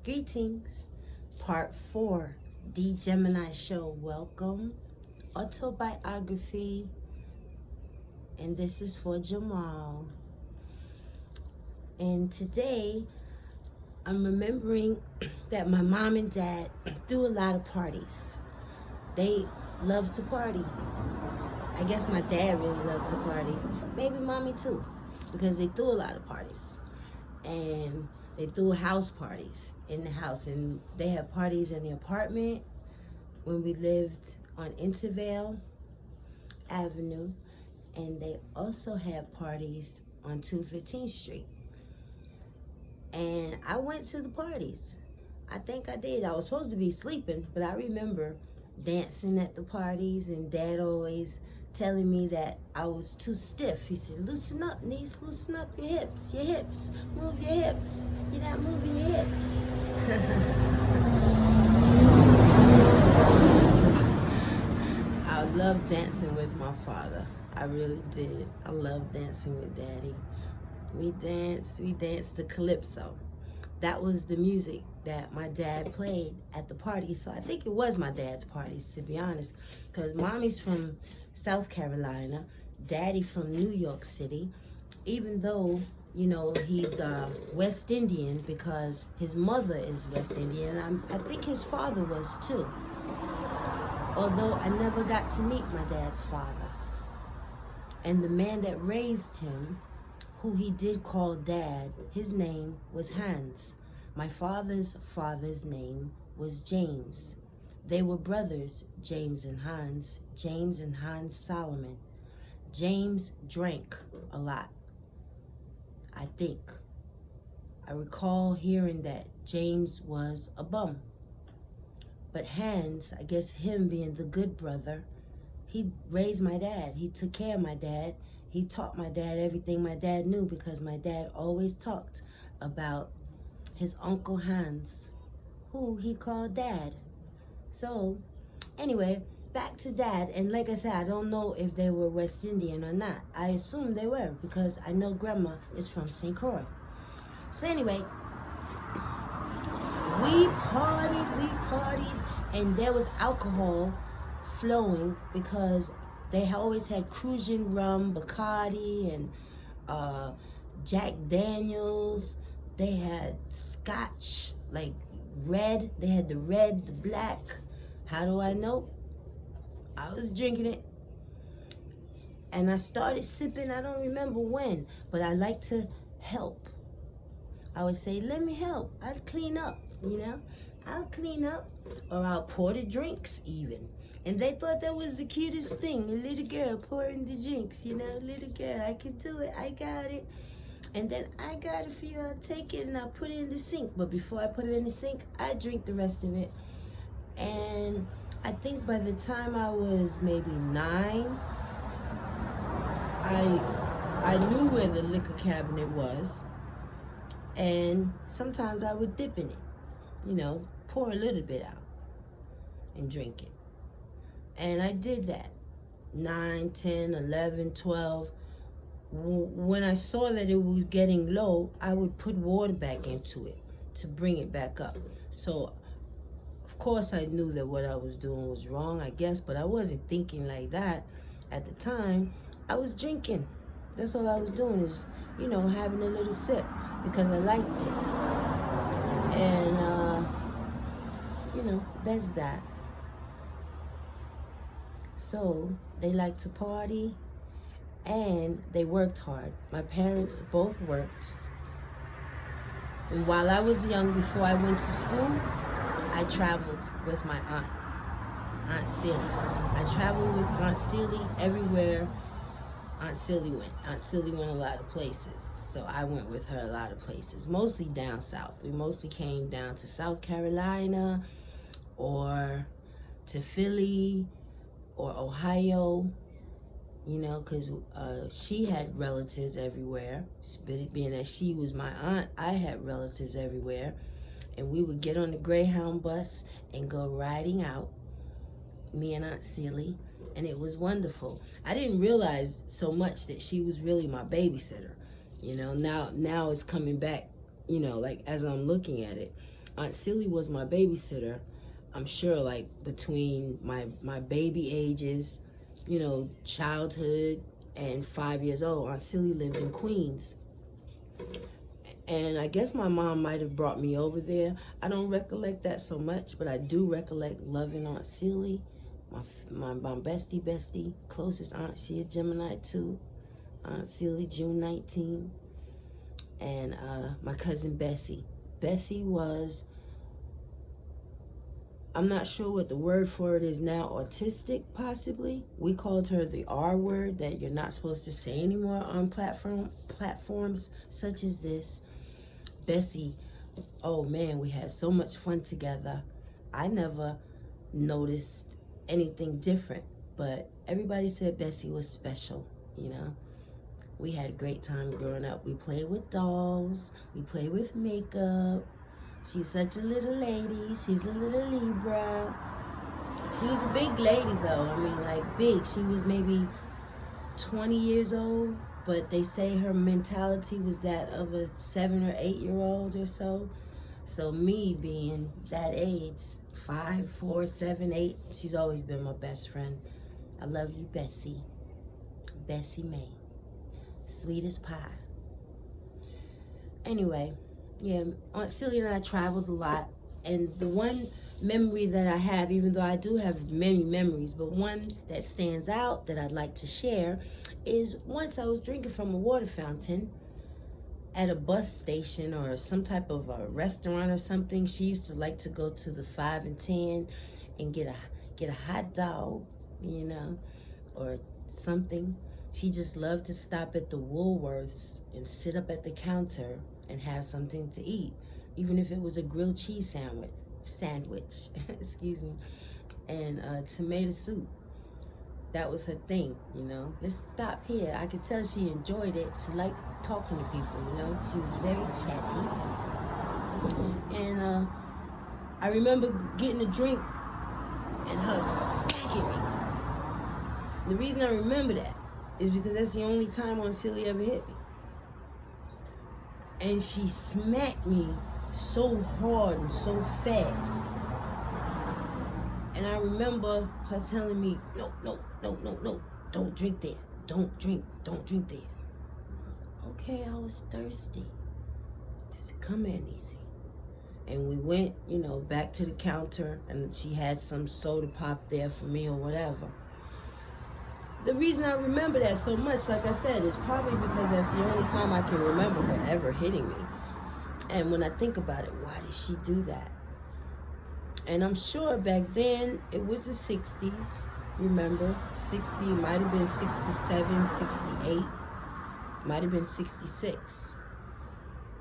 Greetings, part 4, The Gemini Show. Welcome, Autobiography, and this is for Jamal. And today, I'm remembering that my mom and dad threw a lot of parties. They love to party. I guess my dad really loved to party. Maybe mommy too, because they threw a lot of parties. And they threw house parties in the house, and they had parties in the apartment when we lived on Intervale Avenue, and they also had parties on 215th Street. And I went to the parties. I think I did. I was supposed to be sleeping, but I remember dancing at the parties, and Dad always telling me that I was too stiff. He said, loosen up, niece, loosen up your hips, move your hips. You're not moving your hips. I loved dancing with my father. I really did. I loved dancing with Daddy. We danced the calypso. That was the music that my dad played at the party. So I think it was my dad's parties, to be honest, because mommy's from South Carolina, Daddy from New York City, even though, you know, he's West Indian because his mother is West Indian. I think his father was too, although I never got to meet my dad's father. And the man that raised him, who he did call Dad, his name was Hans. My father's name was James. They were brothers, James and Hans Solomon. James drank a lot, I think. I recall hearing that James was a bum. But Hans, I guess him being the good brother, he raised my dad. He took care of my dad. He taught my dad everything my dad knew, because my dad always talked about his Uncle Hans, who he called Dad. So, anyway, back to Dad. And like I said, I don't know if they were West Indian or not. I assume they were, because I know Grandma is from St. Croix. So anyway, we partied, and there was alcohol flowing because they always had Crucian rum, Bacardi, and Jack Daniels. They had scotch, like red. They had the red, the black. How do I know? I was drinking it. And I started sipping. I don't remember when, but I like to help. I would say, let me help. I'll clean up, you know? I'll clean up, or I'll pour the drinks even. And they thought that was the cutest thing, a little girl pouring the drinks, you know, little girl, I can do it, I got it. And then I got it for you, I'll take it and I'll put it in the sink. But before I put it in the sink, I drink the rest of it. And I think by the time I was maybe 9, I knew where the liquor cabinet was. And sometimes I would dip in it, you know, pour a little bit out and drink it. And I did that, 9, 10, 11, 12. When I saw that it was getting low, I would put water back into it to bring it back up. So, of course, I knew that what I was doing was wrong, I guess, but I wasn't thinking like that at the time. I was drinking. That's all I was doing, is, you know, having a little sip because I liked it. And, you know, that's that. So they liked to party, and they worked hard. My parents both worked. And while I was young, before I went to school, I traveled with my aunt, Aunt Celie. I traveled with Aunt Celie everywhere Aunt Celie went. Aunt Celie went a lot of places, so I went with her a lot of places, mostly down south. We mostly came down to South Carolina or to Philly or Ohio, you know, because she had relatives everywhere. Being that she was my aunt, I had relatives everywhere. And we would get on the Greyhound bus and go riding out, me and Aunt Celie, and it was wonderful. I didn't realize so much that she was really my babysitter. You know, now it's coming back, you know, like as I'm looking at it. Aunt Silly was my babysitter. I'm sure, like, between my baby ages, you know, childhood and 5 years old, Aunt Silly lived in Queens. And I guess my mom might have brought me over there. I don't recollect that so much, but I do recollect loving Aunt Silly. My bestie, closest aunt. She a Gemini too. Aunt Silly, June 19. And my cousin Bessie. Bessie was, I'm not sure what the word for it is now, autistic possibly. We called her the R word that you're not supposed to say anymore on platforms such as this. Bessie, oh man, we had so much fun together. I never noticed anything different, but everybody said Bessie was special, you know. We had a great time growing up. We played with dolls. We played with makeup. She's such a little lady. She's a little Libra. She was a big lady, though. I mean, like, big. She was maybe 20 years old, but they say her mentality was that of a 7 or 8 year old or so. So me being that age, 5, 4, 7, 8, she's always been my best friend. I love you, Bessie. Bessie May. Sweet as pie. Anyway, yeah, Aunt Silly and I traveled a lot, and the one memory that I have, even though I do have many memories, but one that stands out that I'd like to share is once I was drinking from a water fountain at a bus station or some type of a restaurant or something. She used to like to go to the 5 and 10 and get a hot dog, you know, or something. She just loved to stop at the Woolworths and sit up at the counter and have something to eat, even if it was a grilled cheese sandwich, excuse me, and tomato soup. That was her thing, you know. Let's stop here. I could tell she enjoyed it. She liked talking to people, you know. She was very chatty. And I remember getting a drink and her smacking me. The reason I remember that is because that's the only time Aunt Silly ever hit me. And she smacked me so hard and so fast. And I remember her telling me, no, don't drink there. Don't drink there. Okay, I was thirsty. She said, come here, Niecy. And we went, you know, back to the counter, and she had some soda pop there for me or whatever. The reason I remember that so much, like I said, is probably because that's the only time I can remember her ever hitting me. And when I think about it, why did she do that? And I'm sure back then it was the 60s. Remember, 60, it might have been 67, 68, might have been 66,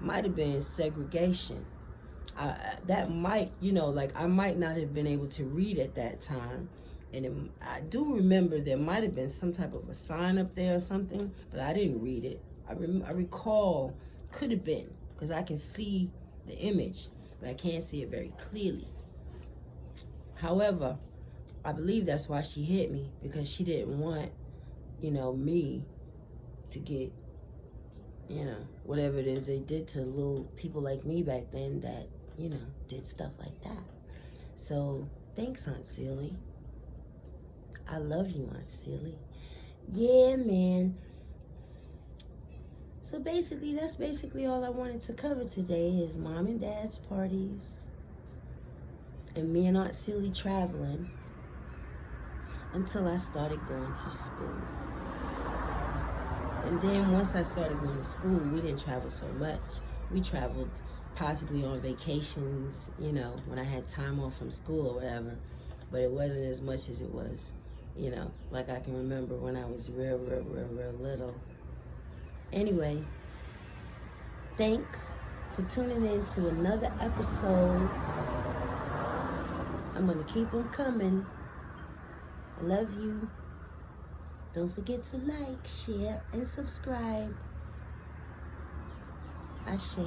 might have been segregation. That might, you know, like I might not have been able to read at that time. And I do remember there might have been some type of a sign up there or something, but I didn't read it. I recall, could have been, because I can see the image, but I can't see it very clearly. However, I believe that's why she hit me, because she didn't want, you know, me to get, you know, whatever it is they did to little people like me back then that, you know, did stuff like that. So, thanks, Aunt Silly. I love you, Aunt Silly. Yeah, man. So basically, that's basically all I wanted to cover today is Mom and Dad's parties and me and Aunt Silly traveling until I started going to school. And then once I started going to school, we didn't travel so much. We traveled possibly on vacations, you know, when I had time off from school or whatever, but it wasn't as much as it was, you know, like I can remember when I was real little. Anyway, thanks for tuning in to another episode. I'm going to keep them coming. I love you. Don't forget to like, share, and subscribe. Ashe.